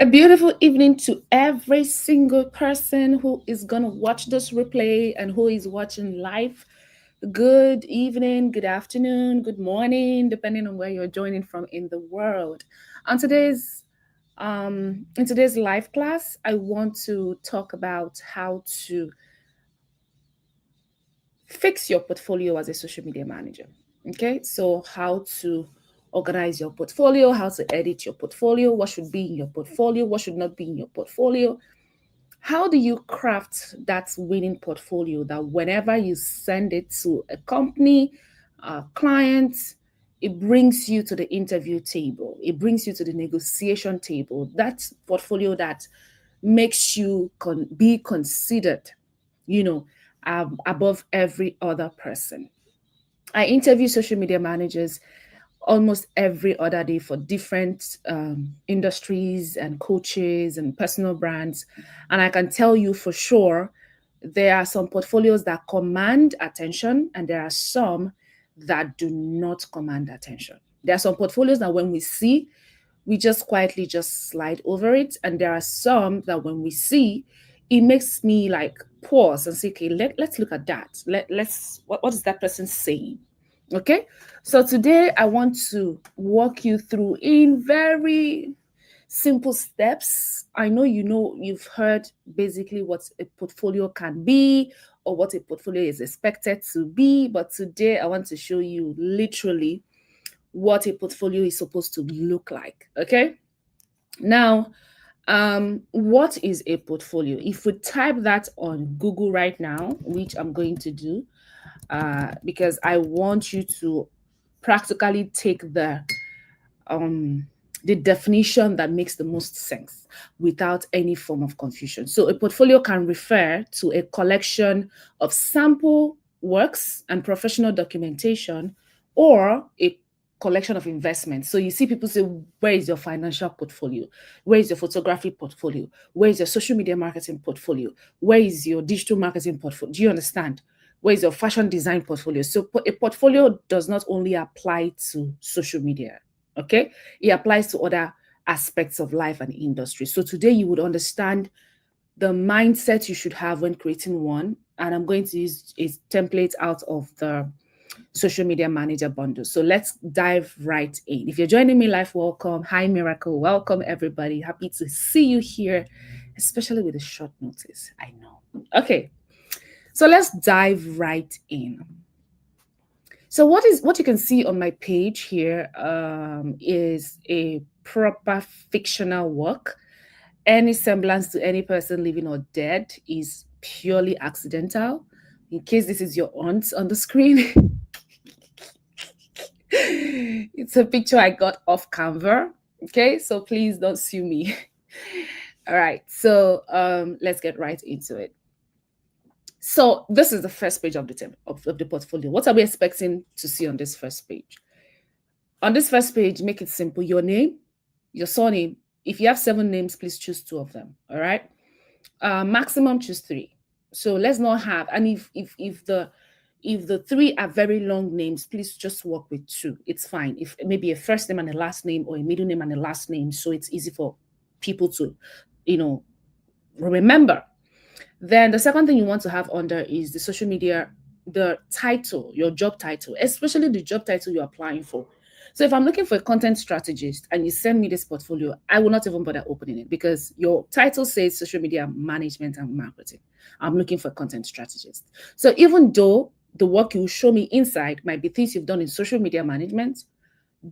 A beautiful evening to every single person who is going to watch this replay and who is watching live. Good evening, good afternoon, good morning, depending on where you're joining from in the world. On today's live class, I want to talk about how to fix your portfolio as a social media manager. Okay, so how to organize your portfolio, how to edit your portfolio, what should be in your portfolio, what should not be in your portfolio. How do you craft that winning portfolio that whenever you send it to a company, a client, it brings you to the interview table, it brings you to the negotiation table, that portfolio that makes you be considered, you know, above every other person. I interview social media managers almost every other day for different industries and coaches and personal brands. And I can tell you for sure, there are some portfolios that command attention, and there are some that do not command attention. There are some portfolios that when we see, we just quietly just slide over it. And there are some that when we see, it makes me like pause and say, okay, let's look at that. What is that person saying? Okay. So today I want to walk you through in very simple steps. I know you've heard basically what a portfolio can be or what a portfolio is expected to be, but today I want to show you literally what a portfolio is supposed to look like. Okay. Now, what is a portfolio? If we type that on Google right now, which I'm going to do, because I want you to practically take um, the definition that makes the most sense without any form of confusion. So a portfolio can refer to a collection of sample works and professional documentation or a collection of investments. So you see people say, where is your financial portfolio? Where is your photography portfolio? Where is your social media marketing portfolio? Where is your digital marketing portfolio? Do you understand? Where is your fashion design portfolio? So a portfolio does not only apply to social media, okay? It applies to other aspects of life and industry. So today you would understand the mindset you should have when creating one. And I'm going to use a template out of the social media manager bundle. So let's dive right in. If you're joining me live, welcome. Hi, Miracle. Welcome, everybody. Happy to see you here, especially with a short notice. I know. Okay. So let's dive right in. So what you can see on my page here is a proper fictional work. Any semblance to any person living or dead is purely accidental. In case this is your aunt on the screen, it's a picture I got off Canva. Okay, so please don't sue me. All right, so let's get right into it. So this is the first page of the portfolio. What are we expecting to see on this first page? On this first page, make it simple. Your name, your surname. If you have 7 names, please choose 2 of them. All right. Maximum choose 3. So let's not have. And if the 3 are very long names, please just work with 2. It's fine. If maybe a first name and a last name, or a middle name and a last name, so it's easy for people to, remember. Then the second thing you want to have under is the social media, the title, your job title, especially the job title you're applying for. So if I'm looking for a content strategist and you send me this portfolio, I will not even bother opening it because your title says social media management and marketing. I'm looking for a content strategist. So even though the work you show me inside might be things you've done in social media management,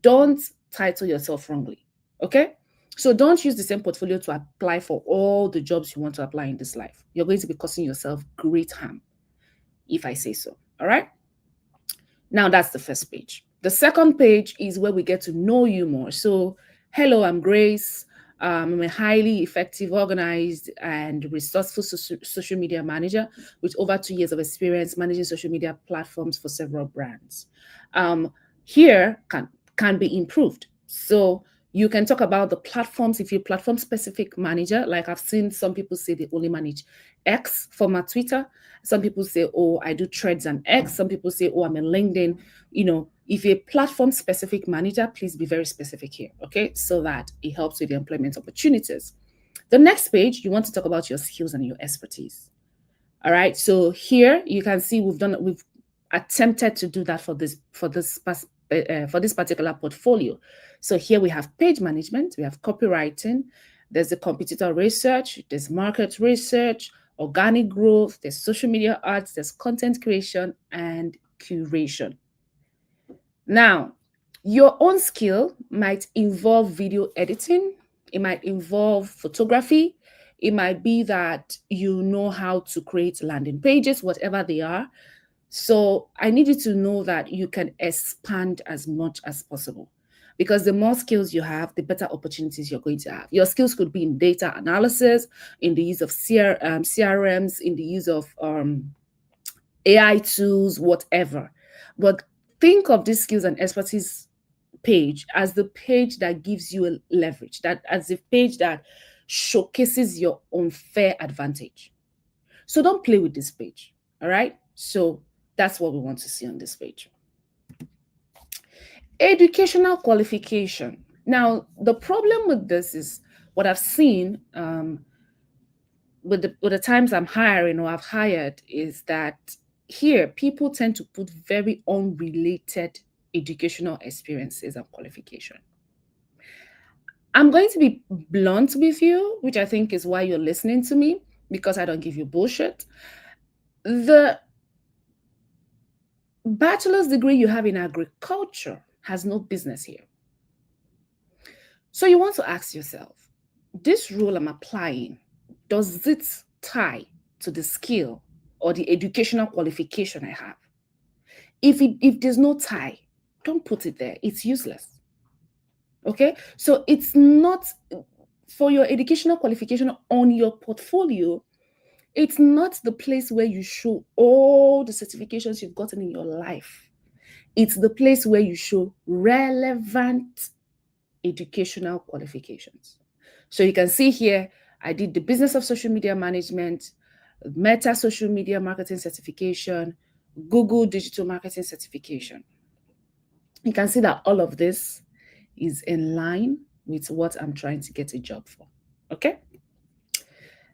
don't title yourself wrongly. Okay? So don't use the same portfolio to apply for all the jobs you want to apply in this life. You're going to be causing yourself great harm, if I say so. All right? Now that's the first page. The second page is where we get to know you more. So, hello, I'm Grace. I'm a highly effective, organized, and resourceful social media manager with over 2 years of experience managing social media platforms for several brands. Here can be improved. So you can talk about the platforms. If you're platform specific manager, like I've seen some people say they only manage X format Twitter. Some people say, oh, I do threads and X. Some people say, oh, I'm in LinkedIn. If you're a platform specific manager, please be very specific here, okay? So that it helps with the employment opportunities. The next page, you want to talk about your skills and your expertise. All right. So here you can see we've attempted to do that for this particular portfolio. So here we have page management, we have copywriting, there's the competitor research, there's market research, organic growth, there's social media ads, there's content creation and curation. Now, your own skill might involve video editing, it might involve photography, it might be that you know how to create landing pages, whatever they are. So I need you to know that you can expand as much as possible, because the more skills you have, the better opportunities you're going to have. Your skills could be in data analysis, in the use of CRMs, in the use of AI tools, whatever. But think of these skills and expertise page as the page that gives you a leverage, that as the page that showcases your unfair advantage. So don't play with this page. All right. So that's what we want to see on this page. Educational qualification. Now, the problem with this is what I've seen with the times I'm hiring or I've hired is that here people tend to put very unrelated educational experiences and qualification. I'm going to be blunt with you, which I think is why you're listening to me, because I don't give you bullshit. The bachelor's degree you have in agriculture has no business here. So you want to ask yourself, this rule I'm applying, does it tie to the skill or the educational qualification I have? If there's no tie, don't put it there. It's useless. Okay? So it's not for your educational qualification on your portfolio. It's not the place where you show all the certifications you've gotten in your life. It's the place where you show relevant educational qualifications. So you can see here, I did the business of social media management, Meta social media marketing certification, Google digital marketing certification. You can see that all of this is in line with what I'm trying to get a job for. Okay.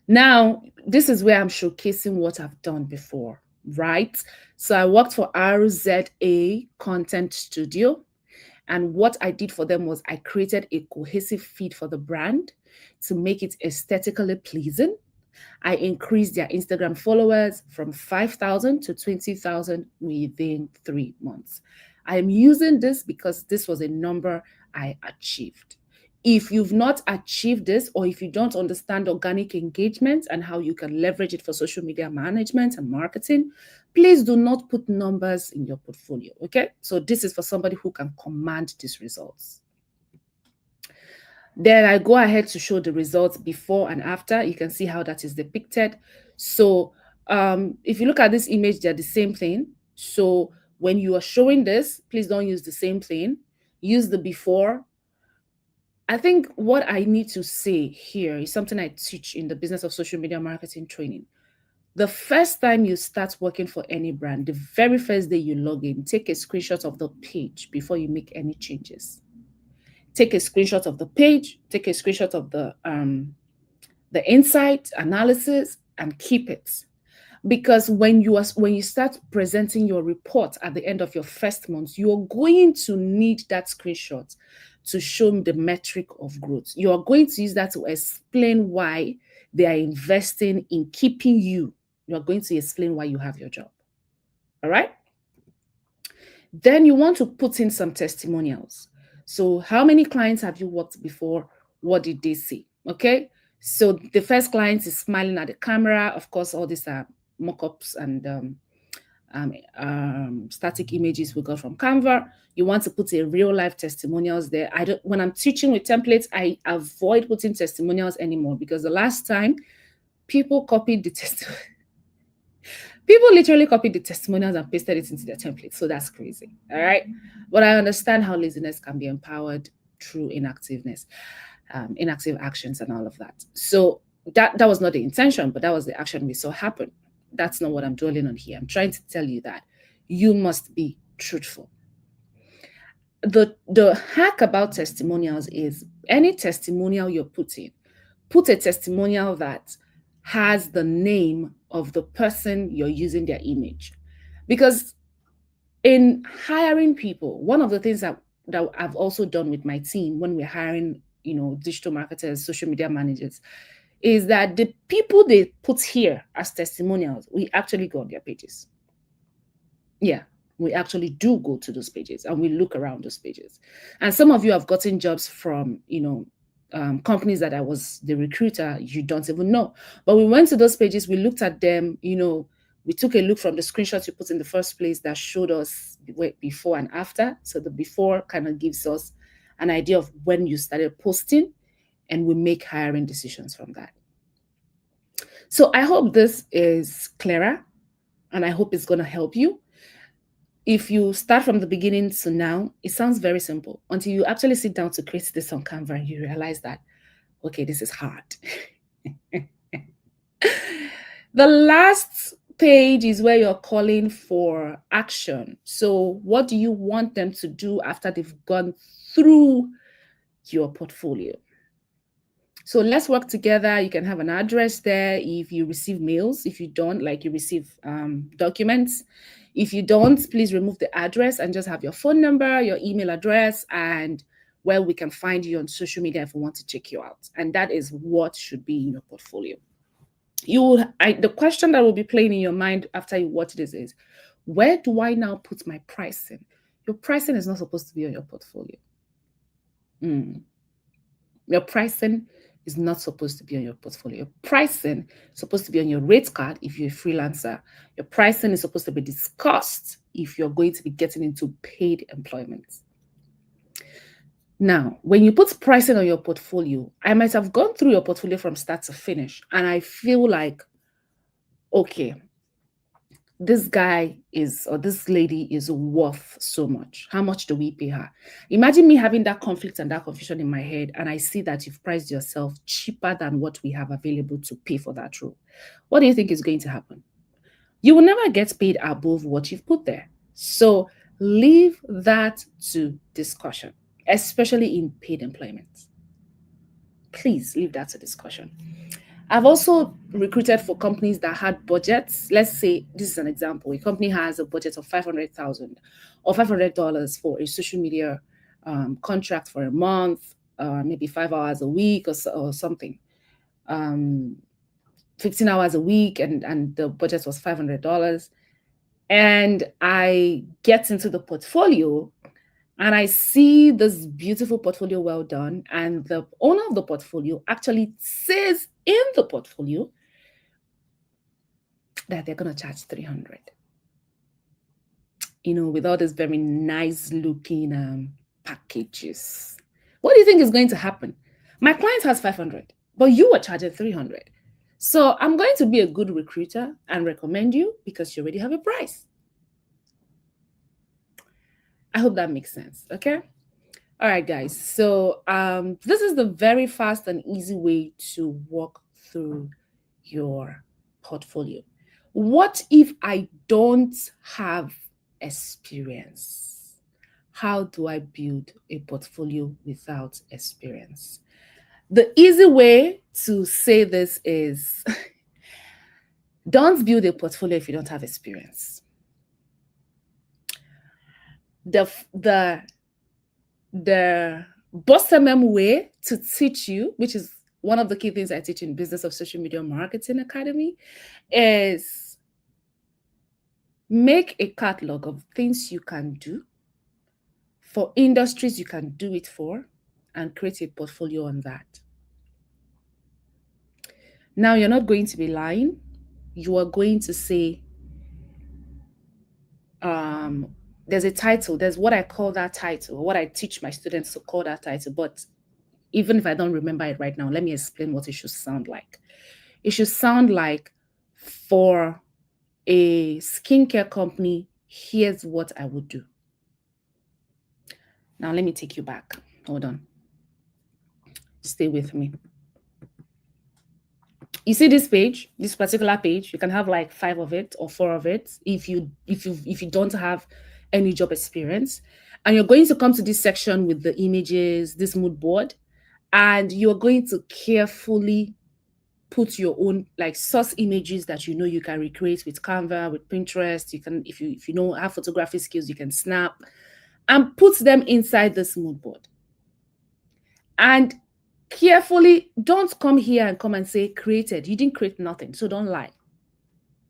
Now, this is where I'm showcasing what I've done before, right? So I worked for RZA Content Studio. And what I did for them was I created a cohesive feed for the brand to make it aesthetically pleasing. I increased their Instagram followers from 5,000 to 20,000 within 3 months. I am using this because this was a number I achieved. If you've not achieved this, or if you don't understand organic engagement and how you can leverage it for social media management and marketing, please do not put numbers in your portfolio, okay? So this is for somebody who can command these results. Then I go ahead to show the results before and after. You can see how that is depicted. So if you look at this image, they're the same thing. So when you are showing this, please don't use the same thing. Use the before. I think what I need to say here is something I teach in the business of social media marketing training. The first time you start working for any brand, the very first day you log in, take a screenshot of the page before you make any changes. Take a screenshot of the page, take a screenshot of the insight analysis, and keep it. Because when you start presenting your report at the end of your first month, you're going to need that screenshot to show the metric of growth. You are going to use that to explain why they are investing in keeping you. You are going to explain why you have your job. All right? Then you want to put in some testimonials. So how many clients have you worked before? What did they say? Okay? So the first client is smiling at the camera. Of course, all these are mock-ups and static images we got from Canva. You want to put a real life testimonials there. When I'm teaching with templates, I avoid putting testimonials anymore, because the last time people copied the testimonials. People literally copied the testimonials and pasted it into their template. So that's crazy. All right. But I understand how laziness can be empowered through inactiveness, inactive actions and all of that. So that was not the intention, but that was the action we saw happen. That's not what I'm dwelling on here. I'm trying to tell you that you must be truthful. The hack about testimonials is any testimonial you're putting, put a testimonial that has the name of the person you're using their image. Because in hiring people, one of the things that I've also done with my team when we're hiring, digital marketers, social media managers, is that the people they put here as testimonials, we actually go on their pages. Yeah, we actually do go to those pages and we look around those pages. And some of you have gotten jobs from, companies that I was the recruiter, you don't even know. But we went to those pages, we looked at them, we took a look from the screenshots you put in the first place that showed us before and after. So the before kind of gives us an idea of when you started posting, and we make hiring decisions from that. So I hope this is clearer, and I hope it's going to help you. If you start from the beginning to now, it sounds very simple until you actually sit down to create this on Canva and you realize that, okay, this is hard. The last page is where you're calling for action. So what do you want them to do after they've gone through your portfolio? So let's work together. You can have an address there if you receive mails. If you don't, like you receive documents. If you don't, please remove the address and just have your phone number, your email address, and where we can find you on social media if we want to check you out. And that is what should be in your portfolio. The question that will be playing in your mind after you watch this is, where do I now put my pricing? Your pricing is not supposed to be on your portfolio. Your pricing is not supposed to be on your portfolio. Your pricing is supposed to be on your rate card if you're a freelancer. Your pricing is supposed to be discussed if you're going to be getting into paid employment. Now, when you put pricing on your portfolio, I might have gone through your portfolio from start to finish, and I feel like, okay, this guy is, or this lady is worth so much. How much do we pay her? Imagine me having that conflict and that confusion in my head, and I see that you've priced yourself cheaper than what we have available to pay for that role. What do you think is going to happen? You will never get paid above what you've put there. So leave that to discussion, especially in paid employment. Please leave that to discussion. I've also recruited for companies that had budgets. Let's say this is an example. A company has a budget of $500,000 or $500 for a social media contract for a month, maybe 5 hours a week or something, 15 hours a week, and the budget was $500. And I get into the portfolio and I see this beautiful portfolio well done. And the owner of the portfolio actually says in the portfolio that they're going to charge 300. With all these very nice looking packages. What do you think is going to happen? My client has 500, but you are charging 300. So I'm going to be a good recruiter and recommend you because you already have a price. I hope that makes sense. Okay. All right, guys. So this is the very fast and easy way to walk through your portfolio. What if I don't have experience? How do I build a portfolio without experience? The easy way to say this is don't build a portfolio if you don't have experience. The bottom way to teach you, which is one of the key things I teach in Business of Social Media Marketing Academy, is make a catalog of things you can do for industries you can do it for, and create a portfolio on that. Now, you're not going to be lying. You are going to say, there's a title, there's what I call that title, what I teach my students to call that title. But even if I don't remember it right now, let me explain what it should sound like. It should sound like, for a skincare company, here's what I would do. Now, let me take you back. Hold on. Stay with me. You see this page, this particular page, you can have like 5 of it or 4 of it if you don't have any job experience. And you're going to come to this section with the images, this mood board, and you're going to carefully put your own like source images that you know you can recreate with Canva, with Pinterest. You can, if you know have photography skills, you can snap and put them inside this mood board. And carefully, don't come here and come and say created. You didn't create nothing, so don't lie.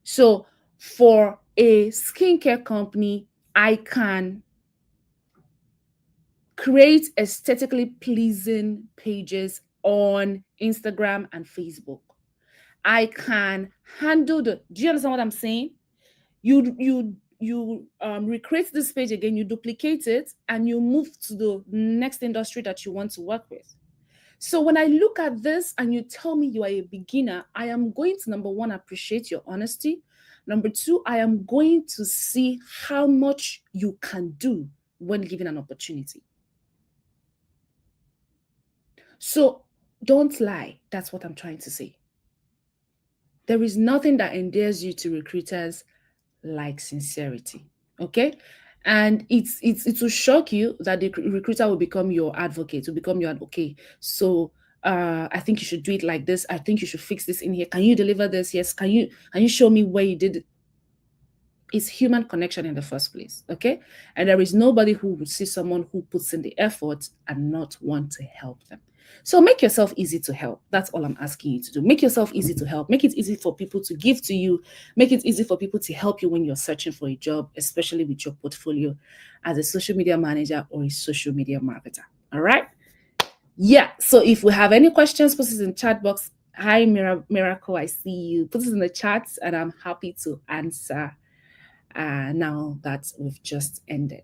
So for a skincare company, I can create aesthetically pleasing pages on Instagram and Facebook. I can handle the, do you understand what I'm saying? You recreate this page again, you duplicate it, and you move to the next industry that you want to work with. So when I look at this and you tell me you are a beginner, I am going to, number one, appreciate your honesty. Number two, I am going to see how much you can do when given an opportunity. So don't lie. That's what I'm trying to say. There is nothing that endears you to recruiters like sincerity. Okay. And it will shock you that the recruiter will become your advocate, will become your okay. So I think you should do it like this. I think you should fix this in here. Can you deliver this? Yes. Can you show me where you did it? It's human connection in the first place. Okay. And there is nobody who would see someone who puts in the effort and not want to help them. So make yourself easy to help. That's all I'm asking you to do. Make yourself easy to help. Make it easy for people to give to you. Make it easy for people to help you when you're searching for a job, especially with your portfolio as a social media manager or a social media marketer. All right. Yeah. So if we have any questions, put it in the chat box. Hi, Miracle. I see you. Put it in the chat and I'm happy to answer now that we've just ended.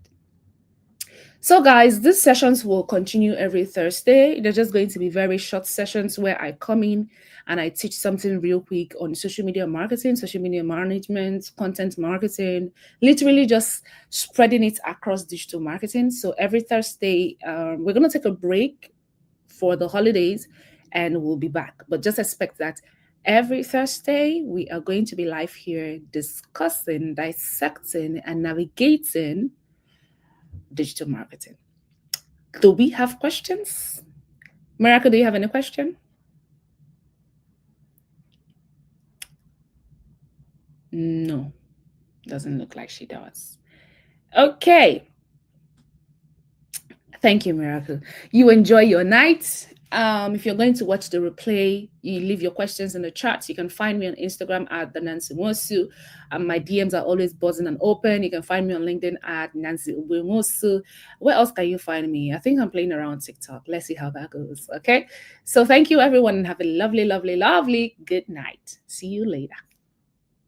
So guys, these sessions will continue every Thursday. They're just going to be very short sessions where I come in and I teach something real quick on social media marketing, social media management, content marketing, literally just spreading it across digital marketing. So every Thursday, we're going to take a break for the holidays and we'll be back. But just expect that every Thursday, we are going to be live here discussing, dissecting, and navigating digital marketing. Do we have questions? Miracle, do you have any question? No, doesn't look like she does. Okay. Thank you, Miracle. You enjoy your night. If you're going to watch the replay, you leave your questions in the chat. You can find me on Instagram at the Nancy Mosu. My DMs are always buzzing and open. You can find me on LinkedIn at Nancy Mosu. Where else can you find me? I think I'm playing around TikTok. Let's see how that goes. Okay. So thank you, everyone, and have a lovely, lovely, lovely good night. See you later.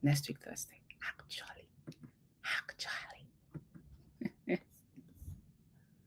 Next week, Thursday, actually.